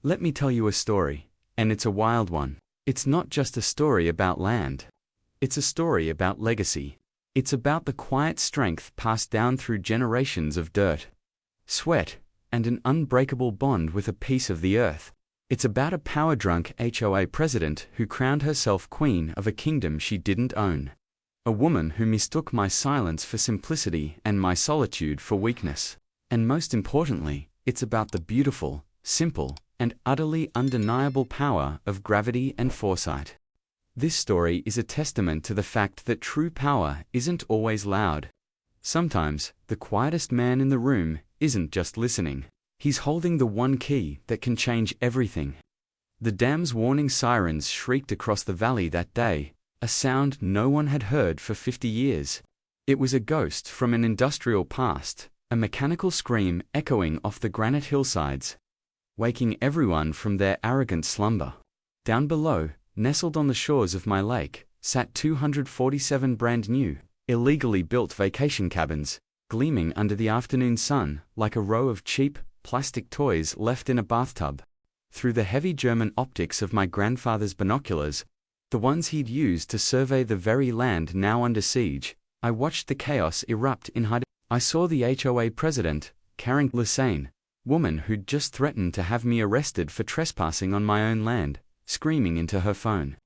Let me tell you a story, and it's a wild one. It's not just a story about land. It's a story about legacy. It's about the quiet strength passed down through generations of dirt, sweat, and an unbreakable bond with a piece of the earth. It's about a power-drunk HOA president who crowned herself queen of a kingdom she didn't own. A woman who mistook my silence for simplicity and my solitude for weakness. And most importantly, it's about the beautiful, simple, and utterly undeniable power of gravity and foresight. This story is a testament to the fact that true power isn't always loud. Sometimes, the quietest man in the room isn't just listening. He's holding the one key that can change everything. The dam's warning sirens shrieked across the valley that day, a sound no one had heard for 50 years. It was a ghost from an industrial past, a mechanical scream echoing off the granite hillsides, waking everyone from their arrogant slumber. Down below, nestled on the shores of my lake, sat 247 brand new, illegally built vacation cabins, gleaming under the afternoon sun like a row of cheap, plastic toys left in a bathtub. Through the heavy German optics of my grandfather's binoculars, the ones he'd used to survey the very land now under siege, I watched the chaos erupt in hiding. I saw the HOA president, Karen Lassane, woman who'd just threatened to have me arrested for trespassing on my own land, screaming into her phone.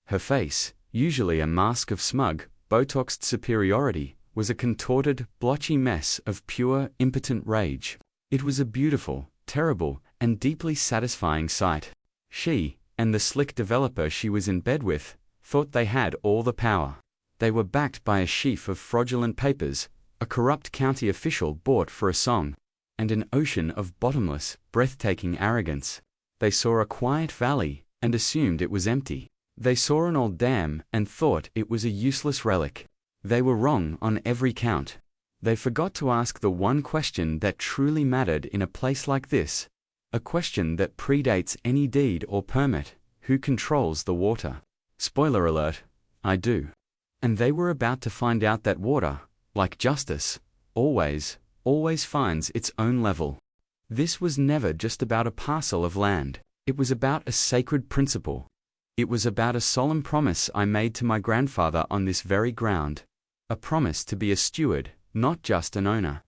Her face, usually a mask of smug, Botoxed superiority, was a contorted, blotchy mess of pure, impotent rage. It was a beautiful, terrible, and deeply satisfying sight. She, and the slick developer she was in bed with, thought they had all the power. They were backed by a sheaf of fraudulent papers, a corrupt county official bought for a song, and an ocean of bottomless, breathtaking arrogance. They saw a quiet valley, and assumed it was empty. They saw an old dam, and thought it was a useless relic. They were wrong on every count. They forgot to ask the one question that truly mattered in a place like this, a question that predates any deed or permit: who controls the water? Spoiler alert, I do. And they were about to find out that water, like justice, always finds its own level. This was never just about a parcel of land. It was about a sacred principle. It was about a solemn promise I made to my grandfather on this very ground. A promise to be a steward, not just an owner.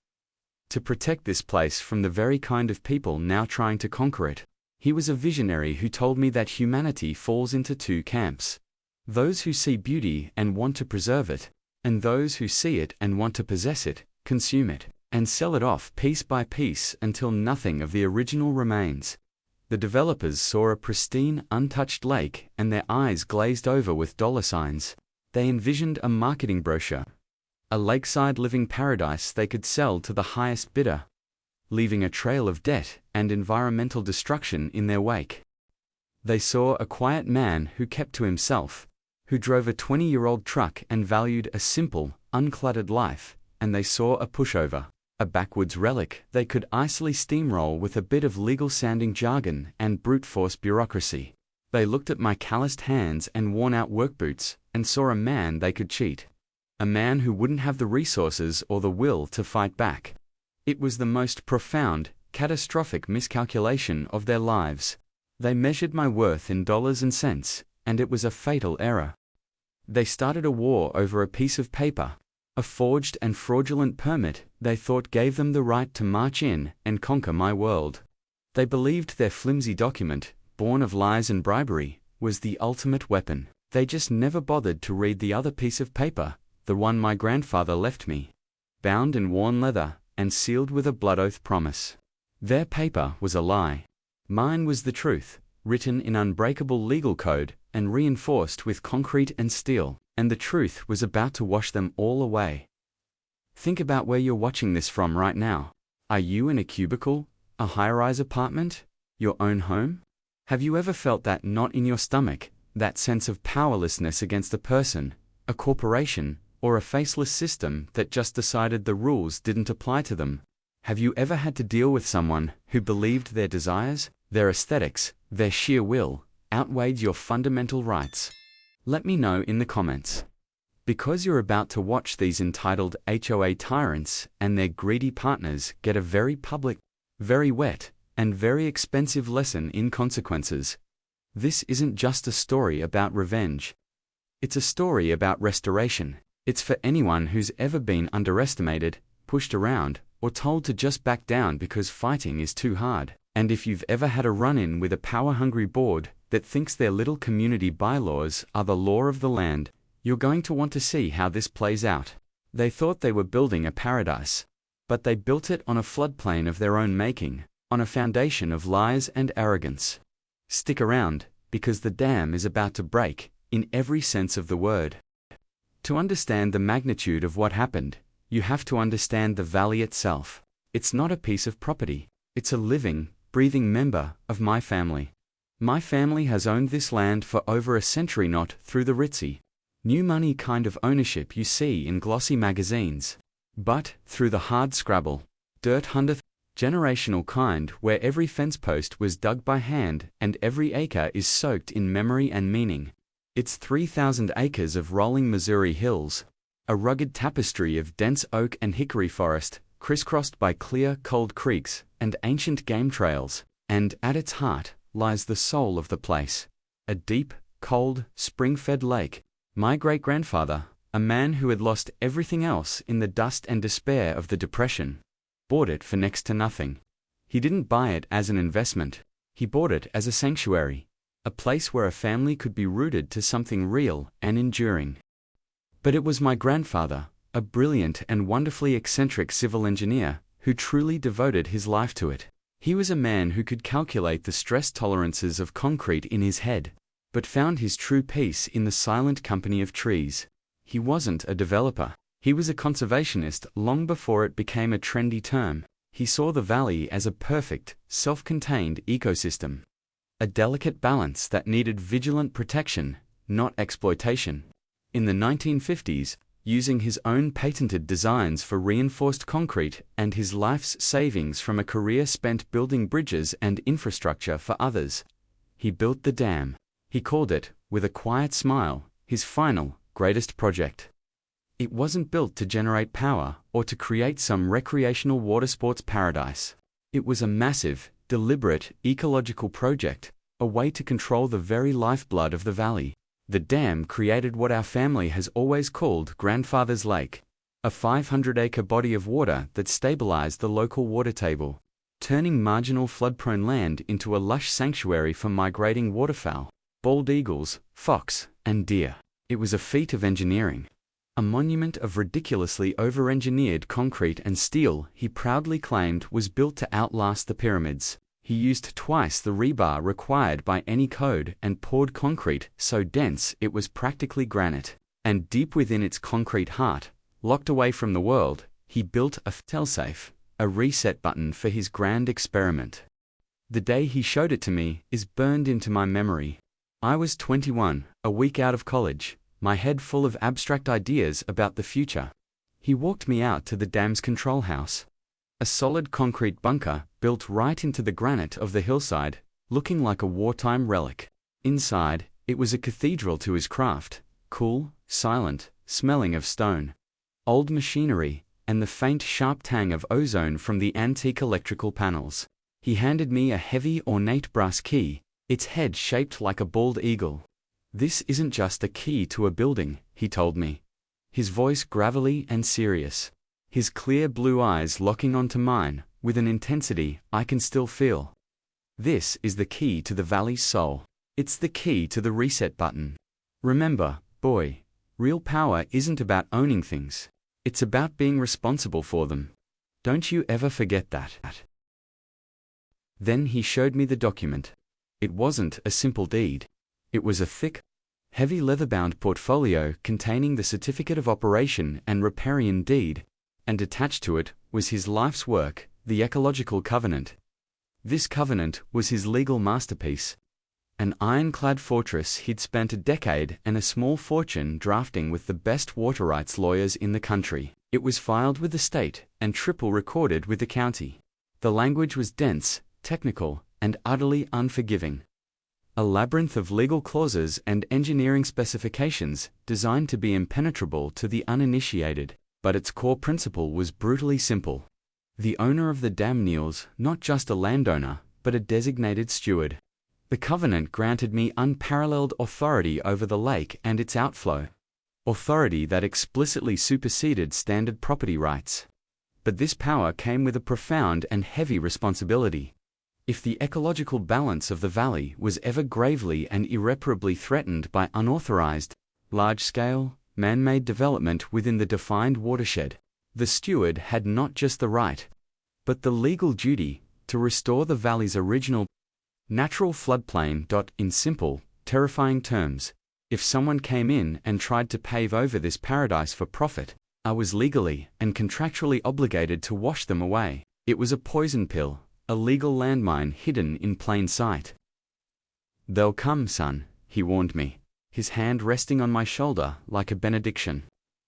To protect this place from the very kind of people now trying to conquer it. He was a visionary who told me that humanity falls into two camps: those who see beauty and want to preserve it, and those who see it and want to possess it, consume it, and sell it off piece by piece until nothing of the original remains. The developers saw a pristine, untouched lake and their eyes glazed over with dollar signs. They envisioned a marketing brochure, a lakeside living paradise they could sell to the highest bidder, leaving a trail of debt and environmental destruction in their wake. They saw a quiet man who kept to himself, who drove a 20-year-old truck and valued a simple, uncluttered life, and they saw a pushover, a backwoods relic they could icily steamroll with a bit of legal-sounding jargon and brute-force bureaucracy. They looked at my calloused hands and worn-out work boots, and saw a man they could cheat. A man who wouldn't have the resources or the will to fight back. It was the most profound, catastrophic miscalculation of their lives. They measured my worth in dollars and cents, and it was a fatal error. They started a war over a piece of paper, a forged and fraudulent permit they thought gave them the right to march in and conquer my world. They believed their flimsy document, born of lies and bribery, was the ultimate weapon. They just never bothered to read the other piece of paper, the one my grandfather left me, bound in worn leather and sealed with a blood oath promise. Their paper was a lie. Mine was the truth, written in unbreakable legal code and reinforced with concrete and steel, and the truth was about to wash them all away. Think about where you're watching this from right now. Are you in a cubicle, a high-rise apartment, your own home? Have you ever felt that knot in your stomach, that sense of powerlessness against a person, a corporation, or a faceless system that just decided the rules didn't apply to them? Have you ever had to deal with someone who believed their desires, their aesthetics, their sheer will, outweighed your fundamental rights? Let me know in the comments. Because you're about to watch these entitled HOA tyrants and their greedy partners get a very public, very wet, and very expensive lesson in consequences. This isn't just a story about revenge. It's a story about restoration. It's for anyone who's ever been underestimated, pushed around, or told to just back down because fighting is too hard. And if you've ever had a run-in with a power-hungry board that thinks their little community bylaws are the law of the land, you're going to want to see how this plays out. They thought they were building a paradise, but they built it on a floodplain of their own making, on a foundation of lies and arrogance. Stick around, because the dam is about to break, in every sense of the word. To understand the magnitude of what happened, you have to understand the valley itself. It's not a piece of property. It's a living, breathing member of my family. My family has owned this land for over a century, not through the ritzy, new money kind of ownership you see in glossy magazines, but through the hard scrabble, dirt hunter, generational kind where every fence post was dug by hand and every acre is soaked in memory and meaning. It's 3,000 acres of rolling Missouri hills, a rugged tapestry of dense oak and hickory forest, crisscrossed by clear, cold creeks and ancient game trails, and at its heart lies the soul of the place, a deep, cold, spring-fed lake. My great-grandfather, a man who had lost everything else in the dust and despair of the Depression, bought it for next to nothing. He didn't buy it as an investment. He bought it as a sanctuary, a place where a family could be rooted to something real and enduring. But it was my grandfather, a brilliant and wonderfully eccentric civil engineer, who truly devoted his life to it. He was a man who could calculate the stress tolerances of concrete in his head, but found his true peace in the silent company of trees. He wasn't a developer. He was a conservationist long before it became a trendy term. He saw the valley as a perfect, self-contained ecosystem, a delicate balance that needed vigilant protection, not exploitation. In the 1950s, using his own patented designs for reinforced concrete and his life's savings from a career spent building bridges and infrastructure for others, he built the dam. He called it, with a quiet smile, his final, greatest project. It wasn't built to generate power or to create some recreational water sports paradise. It was a massive, deliberate, ecological project, a way to control the very lifeblood of the valley. The dam created what our family has always called Grandfather's Lake, a 500-acre body of water that stabilized the local water table, turning marginal flood-prone land into a lush sanctuary for migrating waterfowl, bald eagles, fox, and deer. It was a feat of engineering, a monument of ridiculously over-engineered concrete and steel he proudly claimed was built to outlast the pyramids. He used twice the rebar required by any code and poured concrete so dense it was practically granite. And deep within its concrete heart, locked away from the world, he built a failsafe, a reset button for his grand experiment. The day he showed it to me is burned into my memory. I was 21, a week out of college, my head full of abstract ideas about the future. He walked me out to the dam's control house, a solid concrete bunker built right into the granite of the hillside, looking like a wartime relic. Inside, it was a cathedral to his craft, cool, silent, smelling of stone, old machinery, and the faint sharp tang of ozone from the antique electrical panels. He handed me a heavy ornate brass key, its head shaped like a bald eagle. "This isn't just a key to a building," he told me, his voice gravelly and serious, his clear blue eyes locking onto mine with an intensity I can still feel. "This is the key to the valley's soul. It's the key to the reset button. Remember, boy, real power isn't about owning things. It's about being responsible for them. Don't you ever forget that." Then he showed me the document. It wasn't a simple deed. It was a thick, heavy leather-bound portfolio containing the certificate of operation and riparian deed, and attached to it was his life's work, the Ecological Covenant. This covenant was his legal masterpiece, an ironclad fortress he'd spent a decade and a small fortune drafting with the best water rights lawyers in the country. It was filed with the state and triple recorded with the county. The language was dense, technical, and utterly unforgiving. A labyrinth of legal clauses and engineering specifications designed to be impenetrable to the uninitiated, but its core principle was brutally simple. The owner of the dam kneels, not just a landowner, but a designated steward. The covenant granted me unparalleled authority over the lake and its outflow, authority that explicitly superseded standard property rights. But this power came with a profound and heavy responsibility. If the ecological balance of the valley was ever gravely and irreparably threatened by unauthorized, large-scale, man-made development within the defined watershed, the steward had not just the right, but the legal duty to restore the valley's original natural floodplain. In simple, terrifying terms, if someone came in and tried to pave over this paradise for profit, I was legally and contractually obligated to wash them away. It was a poison pill, a legal landmine hidden in plain sight. "They'll come, son," he warned me, his hand resting on my shoulder like a benediction.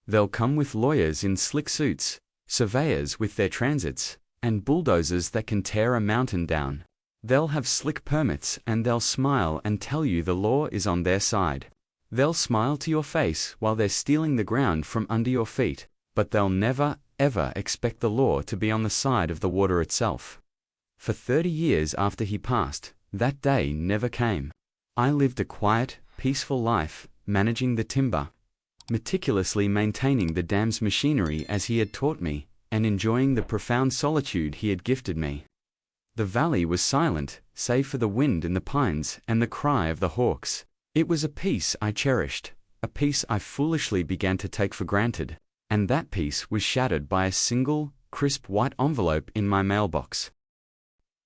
"They'll come with lawyers in slick suits, surveyors with their transits, and bulldozers that can tear a mountain down. They'll have slick permits and they'll smile and tell you the law is on their side. They'll smile to your face while they're stealing the ground from under your feet, but they'll never, ever expect the law to be on the side of the water itself." For 30 years after he passed, that day never came. I lived a quiet, peaceful life, managing the timber, meticulously maintaining the dam's machinery as he had taught me, and enjoying the profound solitude he had gifted me. The valley was silent, save for the wind in the pines and the cry of the hawks. It was a peace I cherished, a peace I foolishly began to take for granted, and that peace was shattered by a single, crisp white envelope in my mailbox.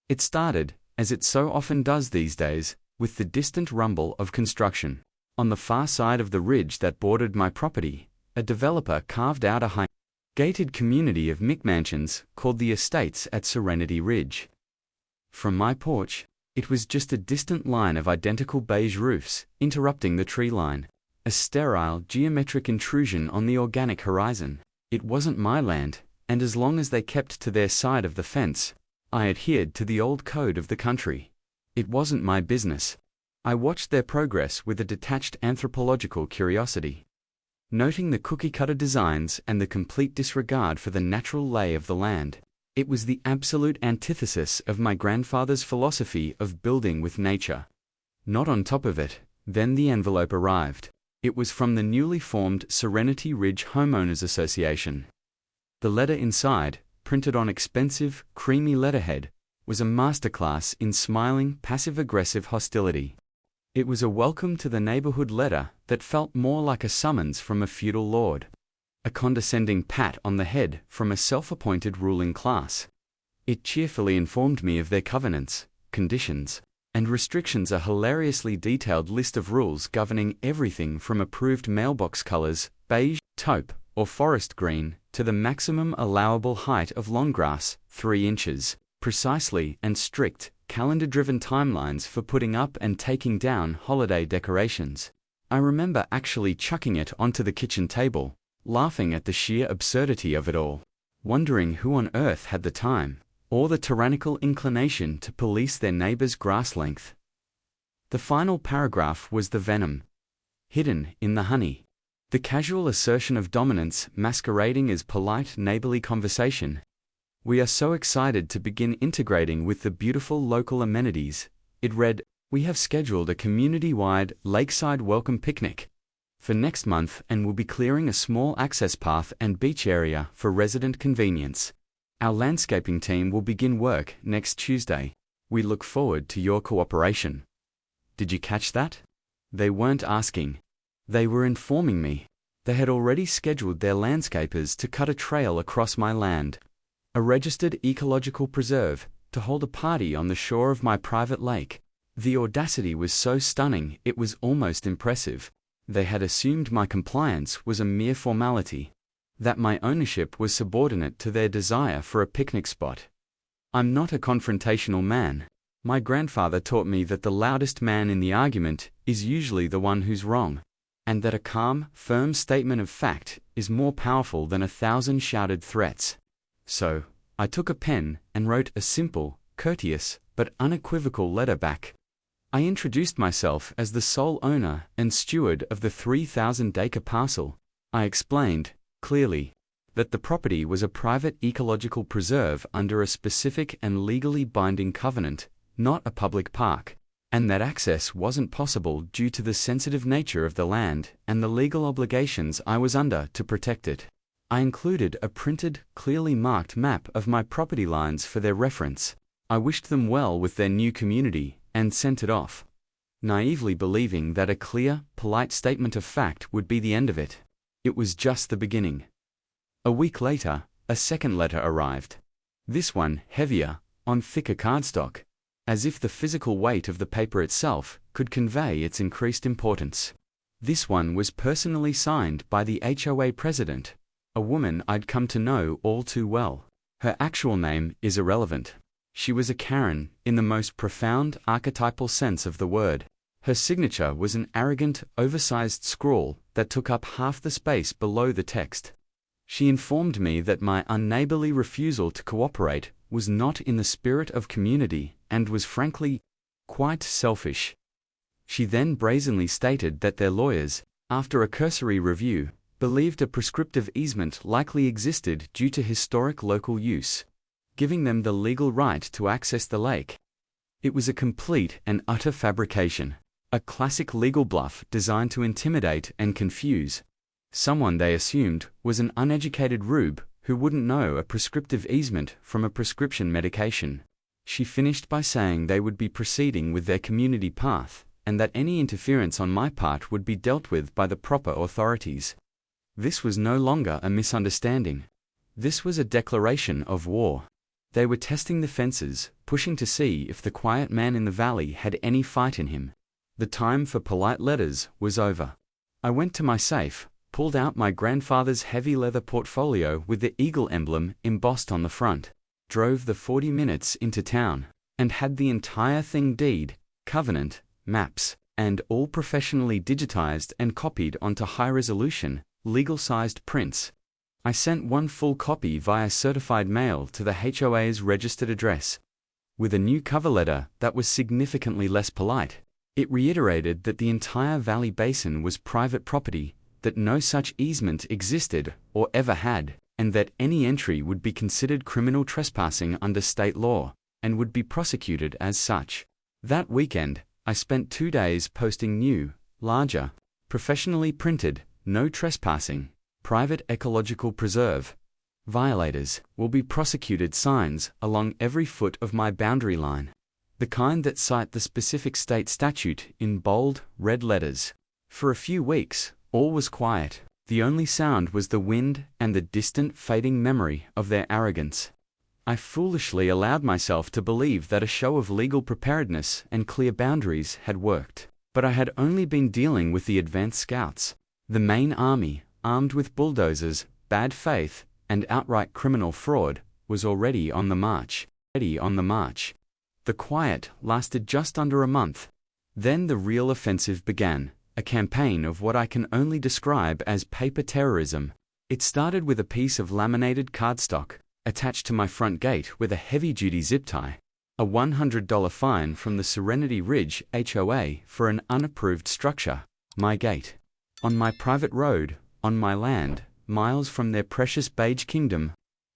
It started, as it so often does these days, with the distant rumble of construction. On the far side of the ridge that bordered my property, a developer carved out a high, gated community of McMansions called the Estates at Serenity Ridge. From my porch, it was just a distant line of identical beige roofs, interrupting the tree line, a sterile, geometric intrusion on the organic horizon. It wasn't my land, and as long as they kept to their side of the fence, I adhered to the old code of the country. It wasn't my business. I watched their progress with a detached anthropological curiosity, noting the cookie-cutter designs and the complete disregard for the natural lay of the land. It was the absolute antithesis of my grandfather's philosophy of building with nature. Not on top of it, then the envelope arrived. It was from the newly formed Serenity Ridge Homeowners Association. The letter inside, printed on expensive, creamy letterhead, was a masterclass in smiling, passive-aggressive hostility. It was a welcome to the neighborhood letter that felt more like a summons from a feudal lord, a condescending pat on the head from a self-appointed ruling class. It cheerfully informed me of their covenants, conditions, and restrictions, a hilariously detailed list of rules governing everything from approved mailbox colors, beige, taupe, or forest green, to the maximum allowable height of lawn grass, 3 inches, precisely and strict, calendar-driven timelines for putting up and taking down holiday decorations. I remember actually chucking it onto the kitchen table, laughing at the sheer absurdity of it all, wondering who on earth had the time, or the tyrannical inclination to police their neighbor's grass length. The final paragraph was the venom, hidden in the honey. The casual assertion of dominance masquerading as polite neighborly conversation. "We are so excited to begin integrating with the beautiful local amenities," it read. "We have scheduled a community-wide lakeside welcome picnic for next month and will be clearing a small access path and beach area for resident convenience. Our landscaping team will begin work next Tuesday. We look forward to your cooperation." Did you catch that? They weren't asking. They were informing me. They had already scheduled their landscapers to cut a trail across my land, a registered ecological preserve, to hold a party on the shore of my private lake. The audacity was so stunning it was almost impressive. They had assumed my compliance was a mere formality, that my ownership was subordinate to their desire for a picnic spot. I'm not a confrontational man. My grandfather taught me that the loudest man in the argument is usually the one who's wrong, and that a calm, firm statement of fact is more powerful than 1,000 shouted threats. So, I took a pen and wrote a simple, courteous, but unequivocal letter back. I introduced myself as the sole owner and steward of the 3,000-acre parcel. I explained, clearly, that the property was a private ecological preserve under a specific and legally binding covenant, not a public park, and that access wasn't possible due to the sensitive nature of the land and the legal obligations I was under to protect it. I included a printed, clearly marked map of my property lines for their reference. I wished them well with their new community and sent it off, naively believing that a clear, polite statement of fact would be the end of it. It was just the beginning. A week later, a second letter arrived. This one heavier, on thicker cardstock, as if the physical weight of the paper itself could convey its increased importance. This one was personally signed by the HOA president, a woman I'd come to know all too well. Her actual name is irrelevant. She was a Karen in the most profound archetypal sense of the word. Her signature was an arrogant, oversized scrawl that took up half the space below the text. She informed me that my unneighborly refusal to cooperate was not in the spirit of community and was frankly quite selfish. She then brazenly stated that their lawyers, after a cursory review, believed a prescriptive easement likely existed due to historic local use, giving them the legal right to access the lake. It was a complete and utter fabrication, a classic legal bluff designed to intimidate and confuse. Someone they assumed was an uneducated rube who wouldn't know a prescriptive easement from a prescription medication. She finished by saying they would be proceeding with their community path, and that any interference on my part would be dealt with by the proper authorities. This was no longer a misunderstanding. This was a declaration of war. They were testing the fences, pushing to see if the quiet man in the valley had any fight in him. The time for polite letters was over. I went to my safe, pulled out my grandfather's heavy leather portfolio with the eagle emblem embossed on the front, drove the 40 minutes into town, and had the entire thing deed, covenant, maps, and all professionally digitized and copied onto high-resolution, legal-sized prints. I sent one full copy via certified mail to the HOA's registered address, with a new cover letter that was significantly less polite. It reiterated that the entire valley basin was private property, that no such easement existed or ever had, and that any entry would be considered criminal trespassing under state law, and would be prosecuted as such. That weekend, I spent 2 days posting new, larger, professionally printed, no trespassing, private ecological preserve. Violators will be prosecuted signs along every foot of my boundary line. The kind that cite the specific state statute in bold, red letters. For a few weeks, all was quiet. The only sound was the wind and the distant fading memory of their arrogance. I foolishly allowed myself to believe that a show of legal preparedness and clear boundaries had worked. But I had only been dealing with the advance scouts. The main army, armed with bulldozers, bad faith, and outright criminal fraud, was already on the march. The quiet lasted just under a month. Then the real offensive began, a campaign of what I can only describe as paper terrorism. It started with a piece of laminated cardstock, attached to my front gate with a heavy-duty zip tie, a $100 fine from the Serenity Ridge HOA for an unapproved structure, my gate, on my private road, on my land, miles from their precious beige kingdom.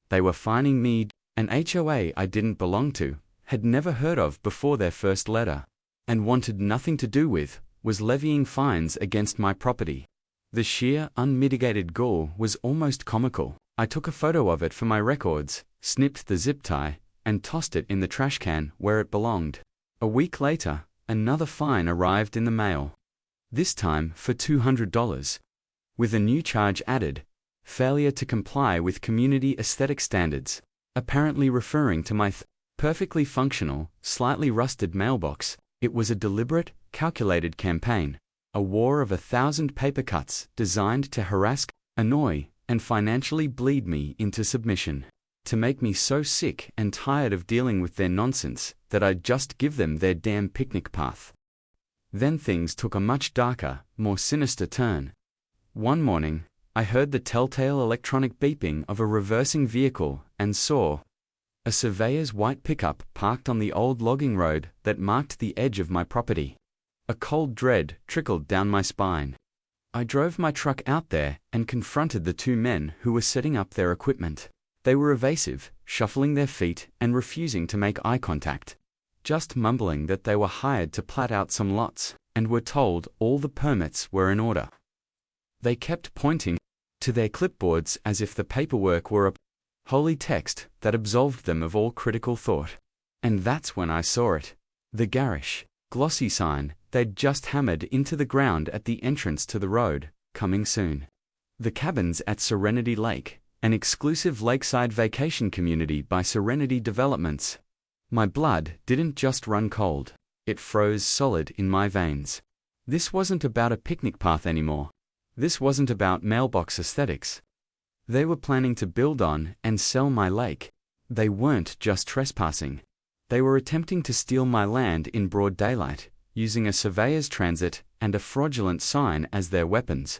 They were fining me, an HOA I didn't belong to, had never heard of before their first letter, and wanted nothing to do with, was levying fines against my property. The sheer, unmitigated gall was almost comical. I took a photo of it for my records, snipped the zip tie, and tossed it in the trash can where it belonged. A week later, another fine arrived in the mail. This time for $200. With a new charge added, failure to comply with community aesthetic standards, apparently referring to my perfectly functional, slightly rusted mailbox. It was a deliberate, calculated campaign, a war of 1,000 paper cuts designed to harass, annoy, and financially bleed me into submission, to make me so sick and tired of dealing with their nonsense that I'd just give them their damn picnic path. Then things took a much darker, more sinister turn. One morning, I heard the telltale electronic beeping of a reversing vehicle and saw a surveyor's white pickup parked on the old logging road that marked the edge of my property. A cold dread trickled down my spine. I drove my truck out there and confronted the 2 men who were setting up their equipment. They were evasive, shuffling their feet and refusing to make eye contact. just mumbling that they were hired to plat out some lots, and were told all the permits were in order. They kept pointing to their clipboards as if the paperwork were a holy text that absolved them of all critical thought. And that's when I saw it. The garish, glossy sign they'd just hammered into the ground at the entrance to the road, coming soon. The cabins at Serenity Lake, an exclusive lakeside vacation community by Serenity Developments. My blood didn't just run cold, it froze solid in my veins. This wasn't about a picnic path anymore. This wasn't about mailbox aesthetics. They were planning to build on and sell my lake. They weren't just trespassing. They were attempting to steal my land in broad daylight, using a surveyor's transit and a fraudulent sign as their weapons.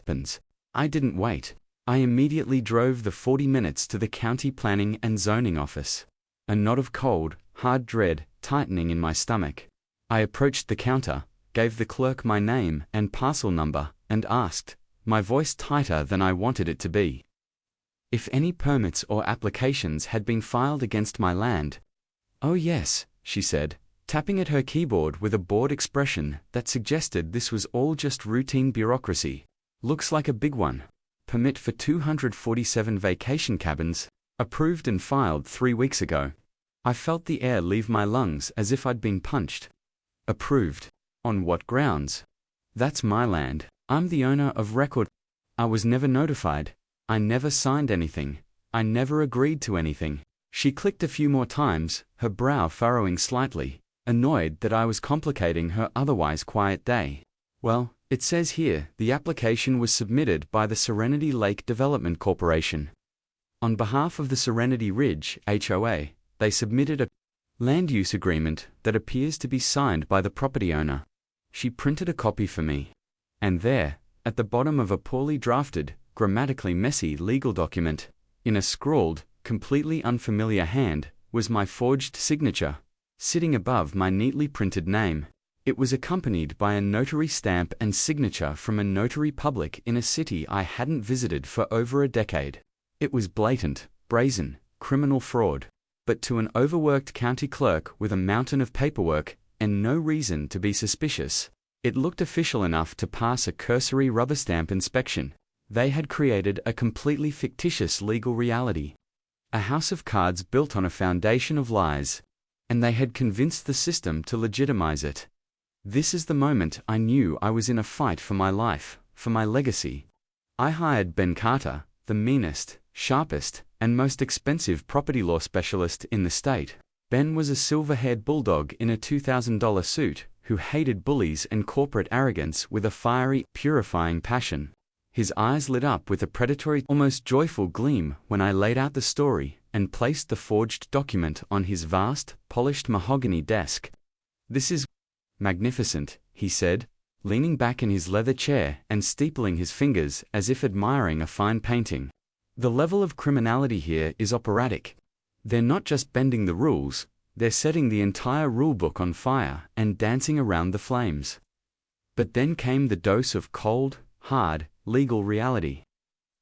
I didn't wait. I immediately drove the 40 minutes to the county planning and zoning office. A knot of cold, hard dread tightening in my stomach. I approached the counter, gave the clerk my name and parcel number, and asked, my voice tighter than I wanted it to be, if any permits or applications had been filed against my land. Oh yes, she said, tapping at her keyboard with a bored expression that suggested this was all just routine bureaucracy. Looks like a big one. Permit for 247 vacation cabins, approved and filed 3 weeks ago. I felt the air leave my lungs as if I'd been punched. Approved. On what grounds? That's my land. I'm the owner of record. I was never notified. I never signed anything. I never agreed to anything. She clicked a few more times, her brow furrowing slightly, annoyed that I was complicating her otherwise quiet day. Well, it says here the application was submitted by the Serenity Lake Development Corporation. On behalf of the Serenity Ridge HOA, they submitted a land use agreement that appears to be signed by the property owner. She printed a copy for me. And there, at the bottom of a poorly drafted, grammatically messy legal document, in a scrawled, completely unfamiliar hand, was my forged signature, sitting above my neatly printed name. It was accompanied by a notary stamp and signature from a notary public in a city I hadn't visited for over a decade. It was blatant, brazen, criminal fraud. But to an overworked county clerk with a mountain of paperwork and no reason to be suspicious, it looked official enough to pass a cursory rubber stamp inspection. They had created a completely fictitious legal reality. A house of cards built on a foundation of lies. And they had convinced the system to legitimize it. This is the moment I knew I was in a fight for my life, for my legacy. I hired Ben Carter, the meanest, sharpest, and most expensive property law specialist in the state. Ben was a silver-haired bulldog in a $2,000 suit, who hated bullies and corporate arrogance with a fiery, purifying passion. His eyes lit up with a predatory, almost joyful gleam when I laid out the story and placed the forged document on his vast, polished mahogany desk. This is magnificent, he said, leaning back in his leather chair and steepling his fingers as if admiring a fine painting. The level of criminality here is operatic. They're not just bending the rules, they're setting the entire rulebook on fire and dancing around the flames. But then came the dose of cold, hard, legal reality.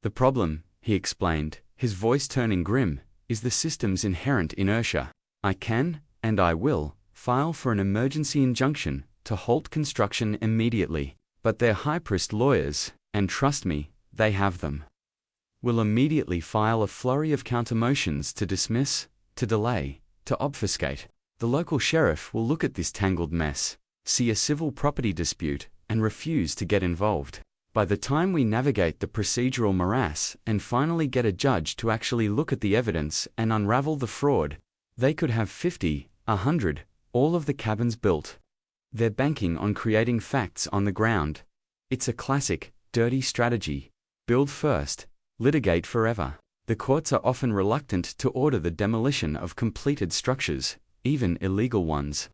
The problem, he explained, his voice turning grim, is the system's inherent inertia. I can, and I will, file for an emergency injunction to halt construction immediately, but their high-priced lawyers, and trust me, they have them, will immediately file a flurry of counter-motions to dismiss, to delay, to obfuscate. The local sheriff will look at this tangled mess, see a civil property dispute, and refuse to get involved. By the time we navigate the procedural morass and finally get a judge to actually look at the evidence and unravel the fraud, they could have 50, 100, all of the cabins built. They're banking on creating facts on the ground. It's a classic, dirty strategy. Build first, litigate forever. The courts are often reluctant to order the demolition of completed structures, even illegal ones.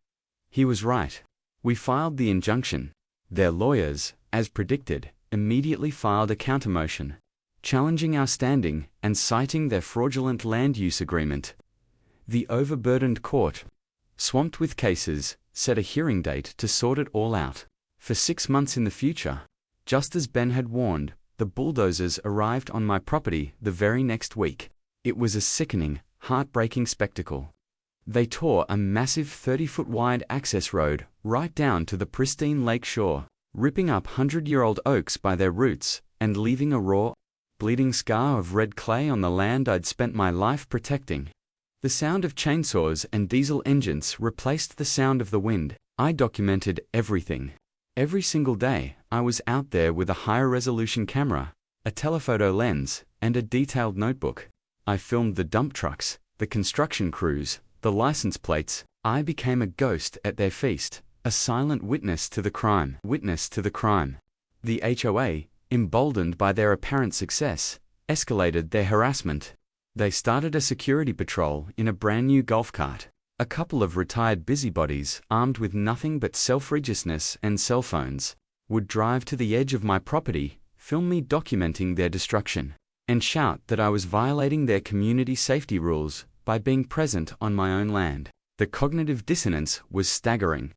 He was right. We filed the injunction. Their lawyers, as predicted, immediately filed a countermotion, challenging our standing and citing their fraudulent land use agreement. The overburdened court, swamped with cases, set a hearing date to sort it all out. For 6 months in the future, just as Ben had warned, the bulldozers arrived on my property the very next week. It was a sickening, heartbreaking spectacle. They tore a massive 30-foot wide access road right down to the pristine lake shore, ripping up 100-year-old oaks by their roots and leaving a raw, bleeding scar of red clay on the land I'd spent my life protecting. The sound of chainsaws and diesel engines replaced the sound of the wind. I documented everything. Every single day, I was out there with a higher resolution camera, a telephoto lens, and a detailed notebook. I filmed the dump trucks, the construction crews, the license plates. I became a ghost at their feast, a silent witness to the crime. The HOA, emboldened by their apparent success, escalated their harassment. They started a security patrol in a brand new golf cart. A couple of retired busybodies, armed with nothing but self-righteousness and cell phones, would drive to the edge of my property, film me documenting their destruction, and shout that I was violating their community safety rules by being present on my own land. The cognitive dissonance was staggering.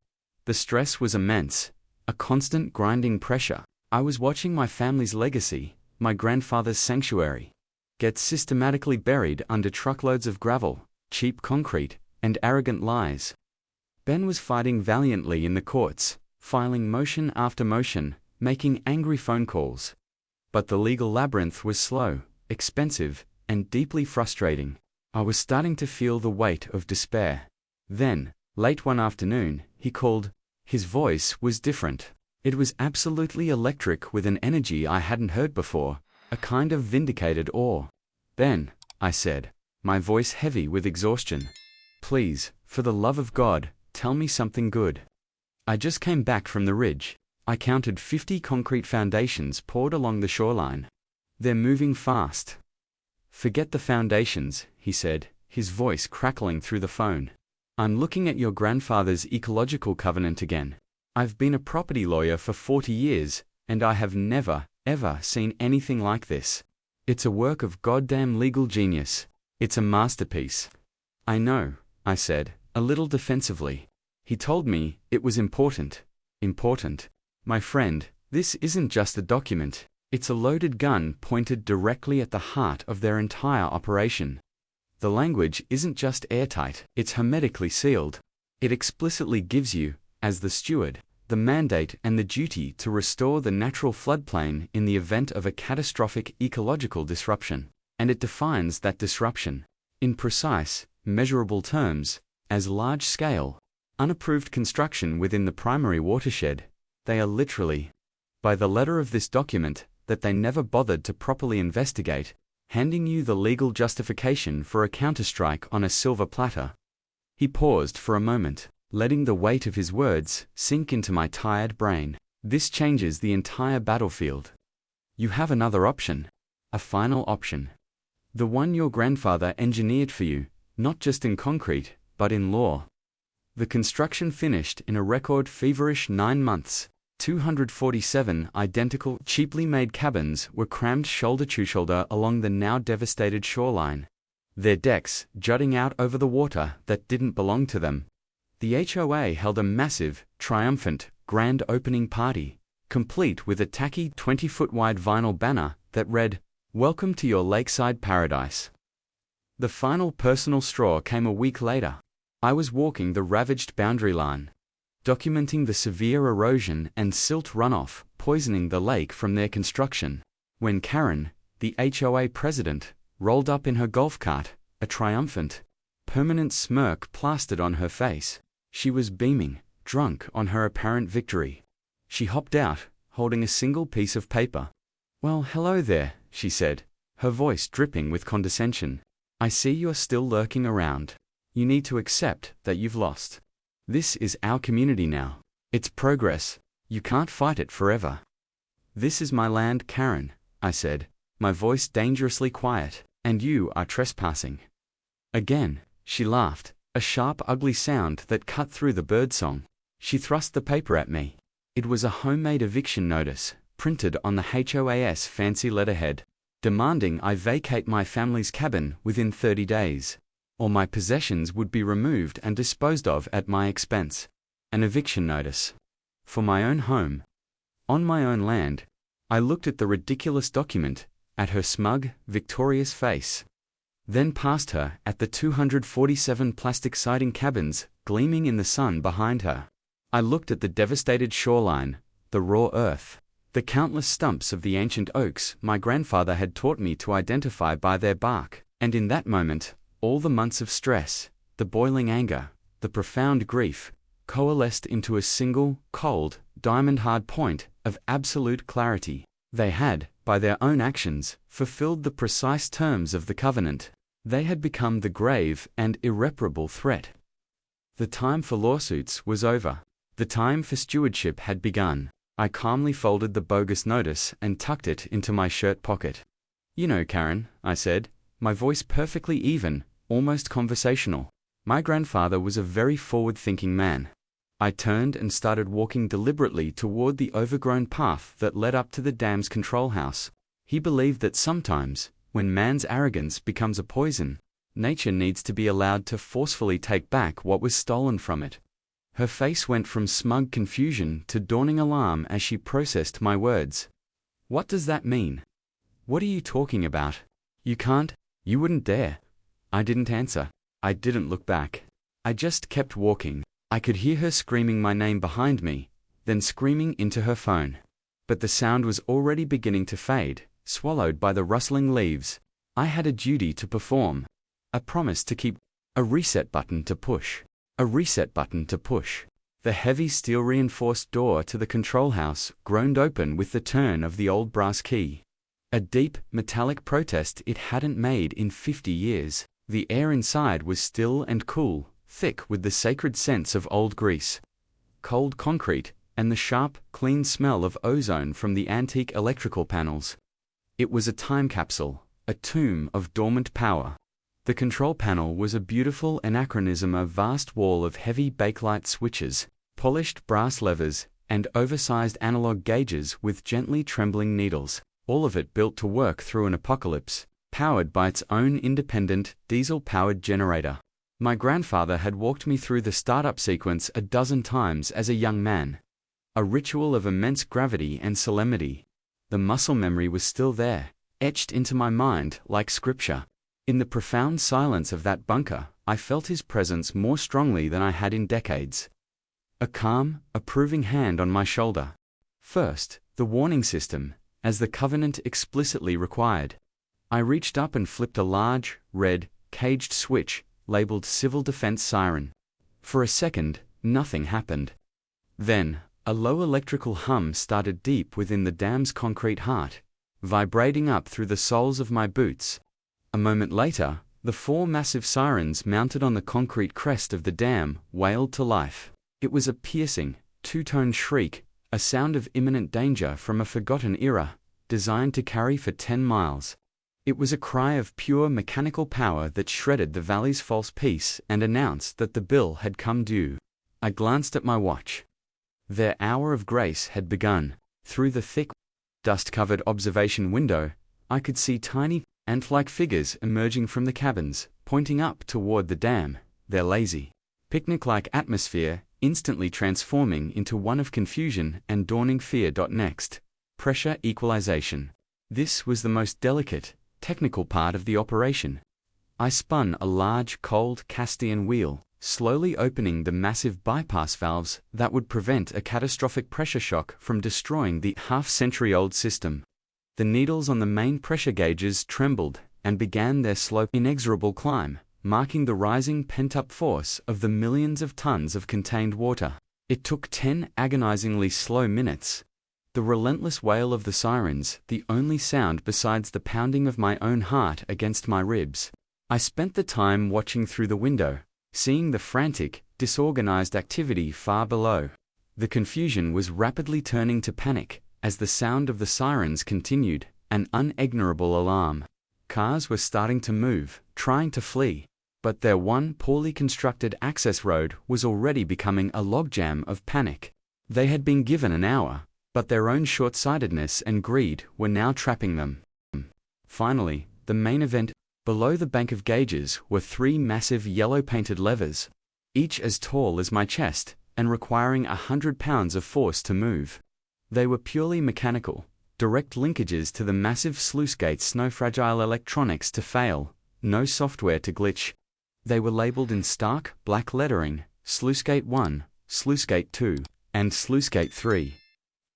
The stress was immense, a constant grinding pressure. I was watching my family's legacy, my grandfather's sanctuary, get systematically buried under truckloads of gravel, cheap concrete, and arrogant lies. Ben was fighting valiantly in the courts, filing motion after motion, making angry phone calls. But the legal labyrinth was slow, expensive, and deeply frustrating. I was starting to feel the weight of despair. Then, late one afternoon, he called. His voice was different. It was absolutely electric, with an energy I hadn't heard before, a kind of vindicated awe. "Ben," I said, my voice heavy with exhaustion. "Please, for the love of God, tell me something good. I just came back from the ridge. I counted 50 concrete foundations poured along the shoreline. They're moving fast." "Forget the foundations," he said, his voice crackling through the phone. "I'm looking at your grandfather's ecological covenant again. I've been a property lawyer for 40 years, and I have never, ever seen anything like this. It's a work of goddamn legal genius. It's a masterpiece." "I know," I said, a little defensively. He told me it was important. Important. My friend, this isn't just a document. It's a loaded gun pointed directly at the heart of their entire operation. The language isn't just airtight, it's hermetically sealed. It explicitly gives you, as the steward, the mandate and the duty to restore the natural floodplain in the event of a catastrophic ecological disruption. And it defines that disruption, in precise, measurable terms, as large-scale, unapproved construction within the primary watershed. They are literally, by the letter of this document, that they never bothered to properly investigate, handing you the legal justification for a counterstrike on a silver platter. He paused for a moment, letting the weight of his words sink into my tired brain. "This changes the entire battlefield. You have another option. A final option. The one your grandfather engineered for you, not just in concrete, but in law." The construction finished in a record feverish 9 months. 247 identical, cheaply made cabins were crammed shoulder to shoulder along the now devastated shoreline, their decks jutting out over the water that didn't belong to them. The HOA held a massive, triumphant, grand opening party, complete with a tacky 20-foot wide vinyl banner that read, "Welcome to your lakeside paradise." The final personal straw came a week later. I was walking the ravaged boundary line, documenting the severe erosion and silt runoff poisoning the lake from their construction, when Karen, the HOA president, rolled up in her golf cart, a triumphant, permanent smirk plastered on her face. She was beaming, drunk on her apparent victory. She hopped out, holding a single piece of paper. "Well, hello there," she said, her voice dripping with condescension. "I see you're still lurking around. You need to accept that you've lost. This is our community now. It's progress. You can't fight it forever." "This is my land, Karen," I said, my voice dangerously quiet, "and you are trespassing." Again, she laughed, a sharp, ugly sound that cut through the birdsong. She thrust the paper at me. It was a homemade eviction notice, printed on the HOA's fancy letterhead, demanding I vacate my family's cabin within 30 days. Or my possessions would be removed and disposed of at my expense. An eviction notice. For my own home. On my own land. I looked at the ridiculous document, at her smug, victorious face. then past her at the 247 plastic siding cabins gleaming in the sun behind her. I looked at the devastated shoreline, the raw earth, the countless stumps of the ancient oaks my grandfather had taught me to identify by their bark, and in that moment, all the months of stress, the boiling anger, the profound grief, coalesced into a single, cold, diamond-hard point of absolute clarity. They had, by their own actions, fulfilled the precise terms of the covenant. They had become the grave and irreparable threat. The time for lawsuits was over. The time for stewardship had begun. I calmly folded the bogus notice and tucked it into my shirt pocket. "You know, Karen," I said, my voice perfectly even, almost conversational. My grandfather was a very forward-thinking man. I turned and started walking deliberately toward the overgrown path that led up to the dam's control house. He believed that sometimes, when man's arrogance becomes a poison, nature needs to be allowed to forcefully take back what was stolen from it. Her face went from smug confusion to dawning alarm as she processed my words. "What does that mean? What are you talking about? You can't, you wouldn't dare." I didn't answer. I didn't look back. I just kept walking. I could hear her screaming my name behind me, then screaming into her phone. But the sound was already beginning to fade, swallowed by the rustling leaves. I had a duty to perform. A promise to keep. A reset button to push. A reset button to push. The heavy steel-reinforced door to the control house groaned open with the turn of the old brass key. A deep, metallic protest it hadn't made in 50 years. The air inside was still and cool, thick with the sacred scents of old grease, cold concrete, and the sharp, clean smell of ozone from the antique electrical panels. It was a time capsule, a tomb of dormant power. The control panel was a beautiful anachronism, a vast wall of heavy bakelite switches, polished brass levers, and oversized analog gauges with gently trembling needles, all of it built to work through an apocalypse, powered by its own independent, diesel-powered generator. My grandfather had walked me through the startup sequence a dozen times as a young man. A ritual of immense gravity and solemnity. The muscle memory was still there, etched into my mind like scripture. In the profound silence of that bunker, I felt his presence more strongly than I had in decades. A calm, approving hand on my shoulder. First, the warning system, as the covenant explicitly required. I reached up and flipped a large, red, caged switch, labeled Civil Defense Siren. For a second, nothing happened. Then, a low electrical hum started deep within the dam's concrete heart, vibrating up through the soles of my boots. A moment later, the 4 massive sirens mounted on the concrete crest of the dam wailed to life. It was a piercing, 2-tone shriek, a sound of imminent danger from a forgotten era, designed to carry for 10 miles. It was a cry of pure mechanical power that shredded the valley's false peace and announced that the bill had come due. I glanced at my watch. Their hour of grace had begun. Through the thick, dust-covered observation window, I could see tiny, ant-like figures emerging from the cabins, pointing up toward the dam, their lazy, picnic-like atmosphere instantly transforming into one of confusion and dawning fear. Next, pressure equalization. This was the most delicate, technical part of the operation. I spun a large, cold Castian wheel, slowly opening the massive bypass valves that would prevent a catastrophic pressure shock from destroying the half-century-old system. The needles on the main pressure gauges trembled and began their slow, inexorable climb, marking the rising pent-up force of the millions of tons of contained water. It took 10 agonizingly slow minutes. The relentless wail of the sirens, the only sound besides the pounding of my own heart against my ribs. I spent the time watching through the window, seeing the frantic, disorganized activity far below. The confusion was rapidly turning to panic as the sound of the sirens continued, an unignorable alarm. Cars were starting to move, trying to flee, but their one poorly constructed access road was already becoming a logjam of panic. They had been given an hour, but their own short-sightedness and greed were now trapping them. Finally, the main event. Below the bank of gauges were 3 massive yellow-painted levers, each as tall as my chest, and requiring 100 pounds of force to move. They were purely mechanical, direct linkages to the massive sluice gates, no fragile electronics to fail, no software to glitch. They were labeled in stark, black lettering, Sluicegate 1, Sluicegate 2, and Sluicegate 3.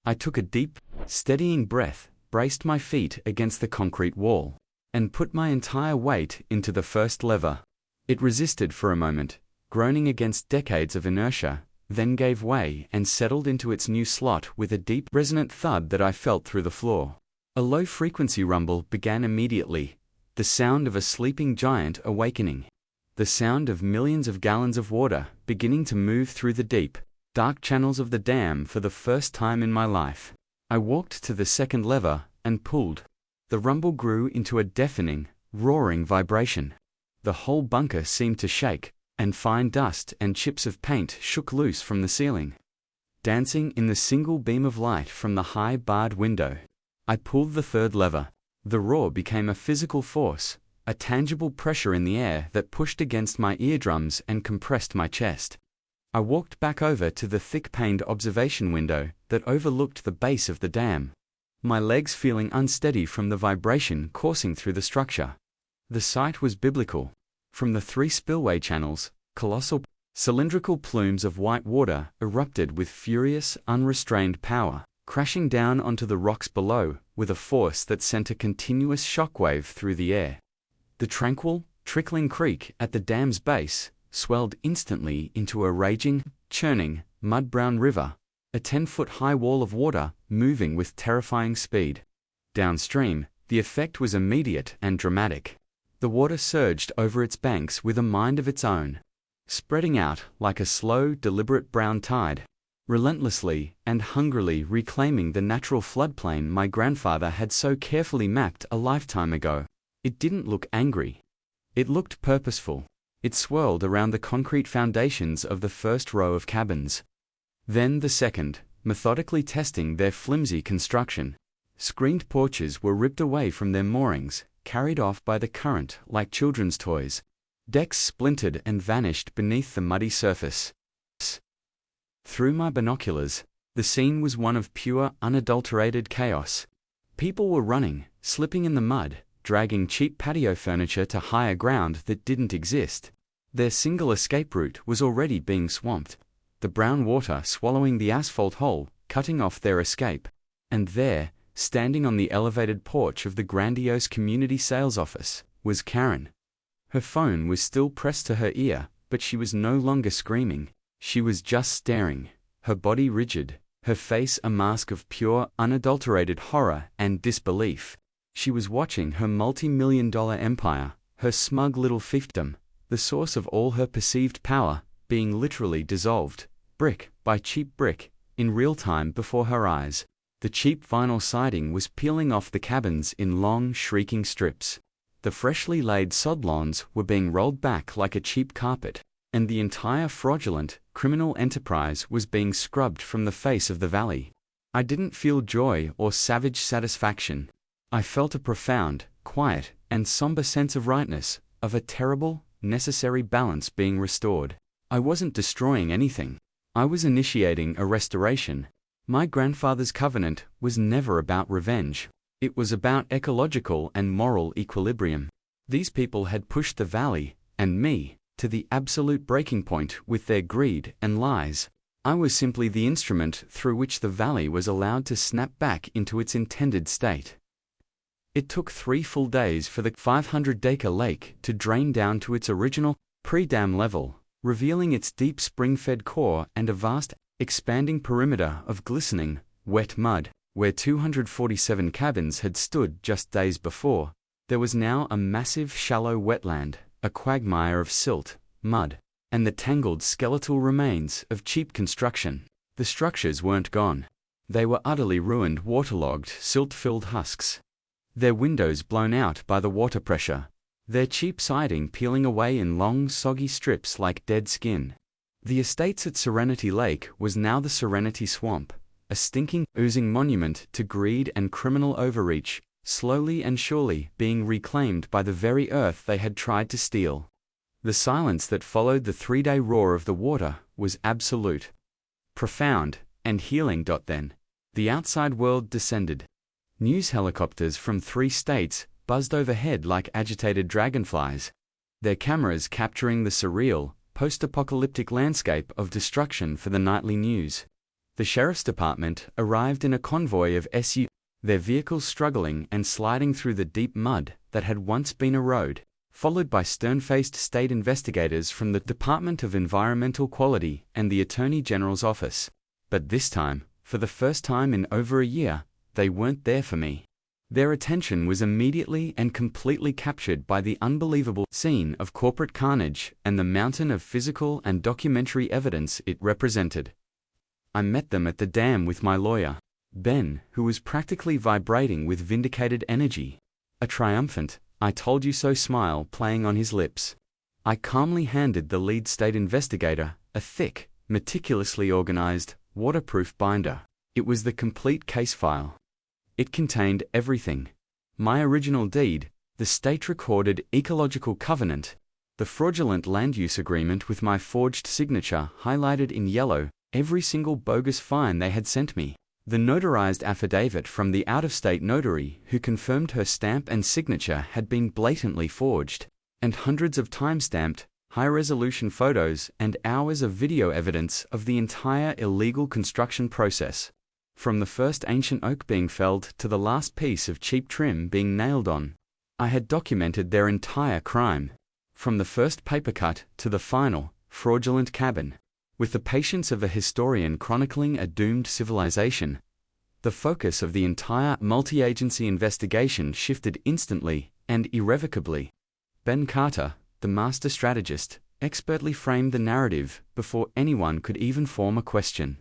I took a deep, steadying breath, braced my feet against the concrete wall, and put my entire weight into the first lever. It resisted for a moment, groaning against decades of inertia, then gave way and settled into its new slot with a deep, resonant thud that I felt through the floor. A low-frequency rumble began immediately, the sound of a sleeping giant awakening. The sound of millions of gallons of water beginning to move through the deep, dark channels of the dam for the first time in my life. I walked to the second lever and pulled. The rumble grew into a deafening, roaring vibration. The whole bunker seemed to shake, and fine dust and chips of paint shook loose from the ceiling, dancing in the single beam of light from the high barred window. I pulled the third lever. The roar became a physical force, a tangible pressure in the air that pushed against my eardrums and compressed my chest. I walked back over to the thick-paned observation window that overlooked the base of the dam, my legs feeling unsteady from the vibration coursing through the structure. The sight was biblical. From the 3 spillway channels, colossal, cylindrical plumes of white water erupted with furious, unrestrained power, crashing down onto the rocks below with a force that sent a continuous shockwave through the air. The tranquil, trickling creek at the dam's base swelled instantly into a raging, churning, mud-brown river, a 10-foot-high wall of water moving with terrifying speed. Downstream, the effect was immediate and dramatic. The water surged over its banks with a mind of its own, spreading out like a slow, deliberate brown tide, relentlessly and hungrily reclaiming the natural floodplain my grandfather had so carefully mapped a lifetime ago. It didn't look angry. It looked purposeful. It swirled around the concrete foundations of the first row of cabins. Then the second, methodically testing their flimsy construction. Screened porches were ripped away from their moorings, carried off by the current like children's toys. Decks splintered and vanished beneath the muddy surface. Through my binoculars, the scene was one of pure, unadulterated chaos. People were running, slipping in the mud, dragging cheap patio furniture to higher ground that didn't exist. Their single escape route was already being swamped, the brown water swallowing the asphalt hole, cutting off their escape. And there, standing on the elevated porch of the grandiose community sales office, was Karen. Her phone was still pressed to her ear, but she was no longer screaming. She was just staring, her body rigid, her face a mask of pure, unadulterated horror and disbelief. She was watching her multi-million-dollar empire, her smug little fiefdom, the source of all her perceived power, being literally dissolved, brick by cheap brick, in real time before her eyes. The cheap vinyl siding was peeling off the cabins in long, shrieking strips. The freshly laid sod lawns were being rolled back like a cheap carpet, and the entire fraudulent, criminal enterprise was being scrubbed from the face of the valley. I didn't feel joy or savage satisfaction. I felt a profound, quiet, and somber sense of rightness, of a terrible, necessary balance being restored. I wasn't destroying anything. I was initiating a restoration. My grandfather's covenant was never about revenge. It was about ecological and moral equilibrium. These people had pushed the valley, and me, to the absolute breaking point with their greed and lies. I was simply the instrument through which the valley was allowed to snap back into its intended state. It took 3 full days for the 500-acre lake to drain down to its original, pre-dam level, revealing its deep spring-fed core and a vast, expanding perimeter of glistening, wet mud. Where 247 cabins had stood just days before, there was now a massive shallow wetland, a quagmire of silt, mud, and the tangled skeletal remains of cheap construction. The structures weren't gone. They were utterly ruined, waterlogged, silt-filled husks. Their windows blown out by the water pressure, their cheap siding peeling away in long, soggy strips like dead skin. The estates at Serenity Lake was now the Serenity Swamp, a stinking, oozing monument to greed and criminal overreach, slowly and surely being reclaimed by the very earth they had tried to steal. The silence that followed the 3-day roar of the water was absolute, profound, and healing. Then, the outside world descended. News helicopters from 3 states, buzzed overhead like agitated dragonflies, their cameras capturing the surreal, post-apocalyptic landscape of destruction for the nightly news. The sheriff's department arrived in a convoy of SUVs, their vehicles struggling and sliding through the deep mud that had once been a road, followed by stern-faced state investigators from the Department of Environmental Quality and the Attorney General's office. But this time, for the first time in over a year, they weren't there for me. Their attention was immediately and completely captured by the unbelievable scene of corporate carnage and the mountain of physical and documentary evidence it represented. I met them at the dam with my lawyer, Ben, who was practically vibrating with vindicated energy, a triumphant, "I told you so" smile playing on his lips. I calmly handed the lead state investigator a thick, meticulously organized, waterproof binder. It was the complete case file. It contained everything: my original deed, the state-recorded ecological covenant, the fraudulent land use agreement with my forged signature highlighted in yellow, every single bogus fine they had sent me, the notarized affidavit from the out-of-state notary who confirmed her stamp and signature had been blatantly forged, and hundreds of time-stamped, high-resolution photos and hours of video evidence of the entire illegal construction process. From the first ancient oak being felled to the last piece of cheap trim being nailed on, I had documented their entire crime. From the first paper cut to the final, fraudulent cabin. With the patience of a historian chronicling a doomed civilization, the focus of the entire multi-agency investigation shifted instantly and irrevocably. Ben Carter, the master strategist, expertly framed the narrative before anyone could even form a question.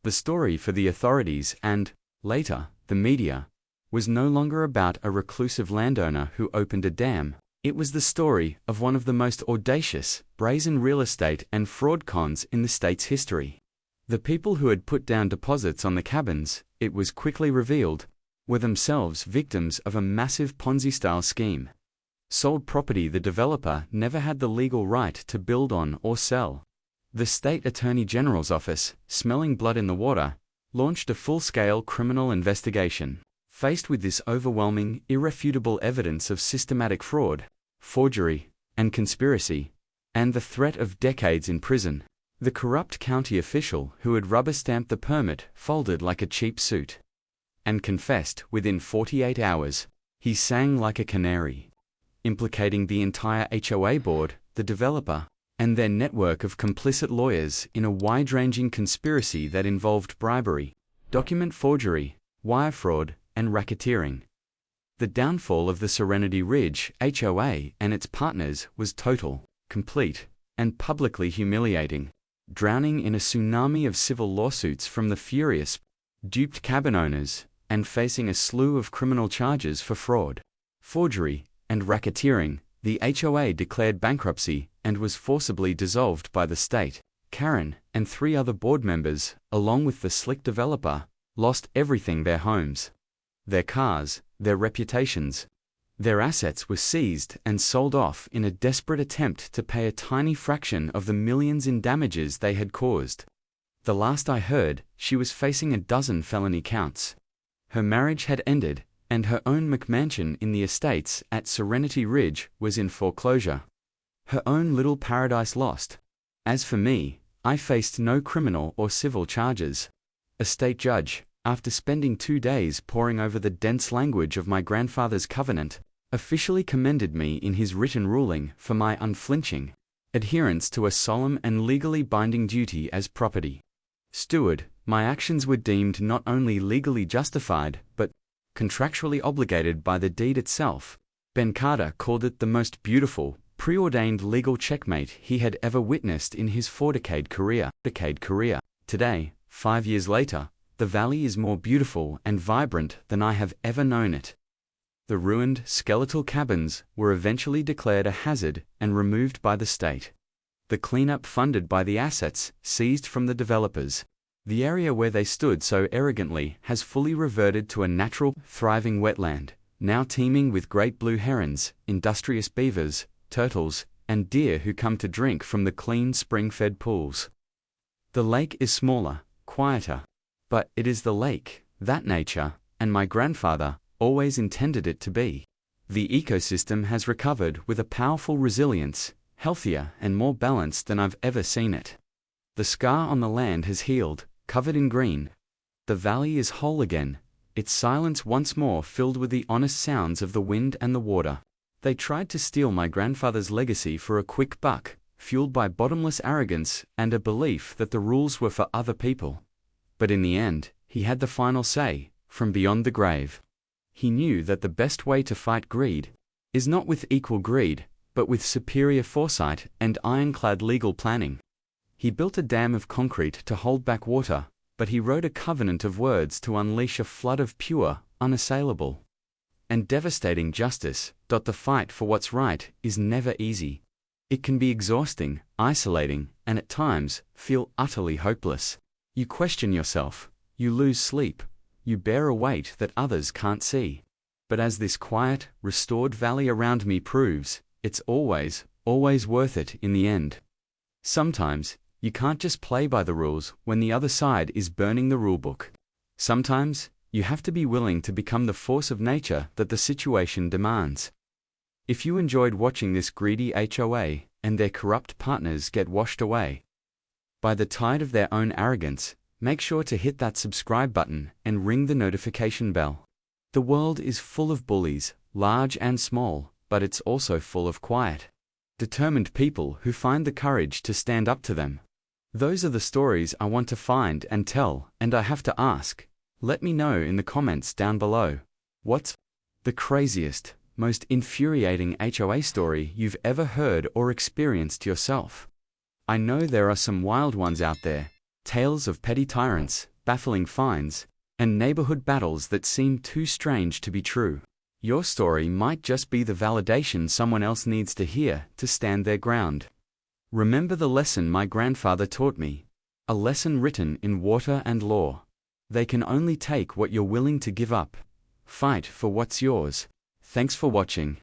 The story for the authorities and, later, the media, was no longer about a reclusive landowner who opened a dam. It was the story of one of the most audacious, brazen real estate and fraud cons in the state's history. The people who had put down deposits on the cabins, it was quickly revealed, were themselves victims of a massive Ponzi-style scheme. Sold property the developer never had the legal right to build on or sell. The state attorney general's office, smelling blood in the water, launched a full-scale criminal investigation. Faced with this overwhelming, irrefutable evidence of systematic fraud, forgery, and conspiracy, and the threat of decades in prison, the corrupt county official who had rubber-stamped the permit folded like a cheap suit and confessed within 48 hours. He sang like a canary, implicating the entire HOA board, the developer, and their network of complicit lawyers in a wide-ranging conspiracy that involved bribery, document forgery, wire fraud, and racketeering. The downfall of the Serenity Ridge HOA and its partners was total, complete, and publicly humiliating, drowning in a tsunami of civil lawsuits from the furious, duped cabin owners, and facing a slew of criminal charges for fraud, forgery, and racketeering. The HOA declared bankruptcy and was forcibly dissolved by the state. Karen and 3 other board members, along with the slick developer, lost everything: their homes, their cars, their reputations. Their assets were seized and sold off in a desperate attempt to pay a tiny fraction of the millions in damages they had caused. The last I heard, she was facing a dozen felony counts. Her marriage had ended, and her own McMansion in the estates at Serenity Ridge was in foreclosure. Her own little paradise lost. As for me, I faced no criminal or civil charges. A state judge, after spending 2 days poring over the dense language of my grandfather's covenant, officially commended me in his written ruling for my unflinching adherence to a solemn and legally binding duty as property steward. My actions were deemed not only legally justified, but contractually obligated by the deed itself. Ben Carter called it the most beautiful, preordained legal checkmate he had ever witnessed in his 4-decade career. Today, 5 years later, the valley is more beautiful and vibrant than I have ever known it. The ruined, skeletal cabins were eventually declared a hazard and removed by the state. The cleanup funded by the assets seized from the developers. The area where they stood so arrogantly has fully reverted to a natural, thriving wetland, now teeming with great blue herons, industrious beavers, turtles, and deer who come to drink from the clean spring-fed pools. The lake is smaller, quieter, but it is the lake that nature, and my grandfather, always intended it to be. The ecosystem has recovered with a powerful resilience, healthier and more balanced than I've ever seen it. The scar on the land has healed, covered in green. The valley is whole again, its silence once more filled with the honest sounds of the wind and the water. They tried to steal my grandfather's legacy for a quick buck, fueled by bottomless arrogance and a belief that the rules were for other people. But in the end, he had the final say, from beyond the grave. He knew that the best way to fight greed is not with equal greed, but with superior foresight and ironclad legal planning. He built a dam of concrete to hold back water, but he wrote a covenant of words to unleash a flood of pure, unassailable, and devastating justice. The fight for what's right is never easy. It can be exhausting, isolating, and at times, feel utterly hopeless. You question yourself, you lose sleep, you bear a weight that others can't see. But as this quiet, restored valley around me proves, it's always worth it in the end. Sometimes, you can't just play by the rules when the other side is burning the rulebook. Sometimes, you have to be willing to become the force of nature that the situation demands. If you enjoyed watching this greedy HOA and their corrupt partners get washed away by the tide of their own arrogance, make sure to hit that subscribe button and ring the notification bell. The world is full of bullies, large and small, but it's also full of quiet, determined people who find the courage to stand up to them. Those are the stories I want to find and tell, and I have to ask. Let me know in the comments down below. What's the craziest, most infuriating HOA story you've ever heard or experienced yourself? I know there are some wild ones out there, tales of petty tyrants, baffling fines, and neighborhood battles that seem too strange to be true. Your story might just be the validation someone else needs to hear to stand their ground. Remember the lesson my grandfather taught me, a lesson written in water and law. They can only take what you're willing to give up. Fight for what's yours. Thanks for watching.